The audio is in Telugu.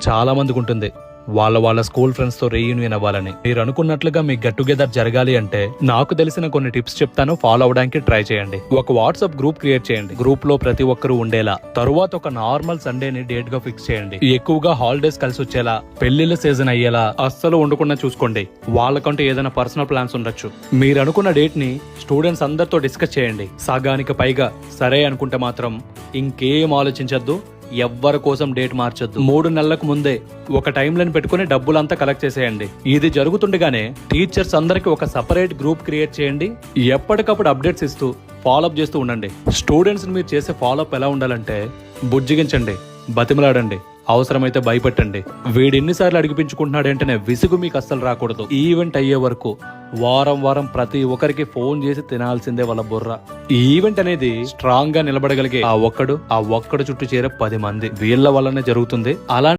చాలా మందికి ఉంటుంది వాళ్ళ స్కూల్ ఫ్రెండ్స్ తో రీయూనియన్ అవ్వాలని. మీరు అనుకున్నట్లుగా మీ గెట్ టుగెదర్ జరగాలి అంటే నాకు తెలిసిన కొన్ని టిప్స్ చెప్తాను, ఫాలో అవడానికి ట్రై చేయండి. ఒక వాట్సాప్ గ్రూప్ క్రియేట్ చేయండి. గ్రూప్ లో ప్రతి ఒక్కరూ ఉండేలా. తరువాత ఒక నార్మల్ సండేని డేట్ గా ఫిక్స్ చేయండి. ఎక్కువగా హాలిడేస్ కలిసి వచ్చేలా, పెళ్లిళ్ళ సీజన్ అయ్యేలా అస్సలు ఉండకుండా చూసుకోండి. వాళ్ళకంటూ ఏదైనా పర్సనల్ ప్లాన్స్ ఉండొచ్చు. మీరు అనుకున్న డేట్ ని స్టూడెంట్స్ అందరితో డిస్కస్ చేయండి. సగానికి పైగా సరే అనుకుంటే మాత్రం ఇంకేం ఆలోచించద్దు. ఎవ్వరి కోసం డేట్ మార్చొద్దు. 3 నెలలకు ముందే ఒక టైం లైన్ పెట్టుకుని డబ్బులంతా కలెక్ట్ చేసేయండి. ఇది జరుగుతుండగానే టీచర్స్ అందరికి ఒక సెపరేట్ గ్రూప్ క్రియేట్ చేయండి. ఎప్పటికప్పుడు అప్డేట్స్ ఇస్తూ ఫాలోఅప్ చేస్తూ ఉండండి. స్టూడెంట్స్ మీరు చేసే ఫాలోఅప్ ఎలా ఉండాలంటే బుజ్జిగించండి, బతిమలాడండి, అవసరమైతే భయపెట్టండి. వీడు ఎన్నిసార్లు అడిగిపించుకుంటున్నాడంటేనే విసుగు మీకు అస్సలు రాకూడదు. ఈవెంట్ అయ్యే వరకు వారం ప్రతి ఒక్కరికి ఫోన్ చేసి తినాల్సిందే వాళ్ళ బుర్ర. ఈ ఈవెంట్ అనేది స్ట్రాంగ్ గా నిలబడగలిగే ఆ ఒక్కడు చుట్టూ చేరే 10 మంది వీళ్ళ వల్లనే జరుగుతుంది. అలా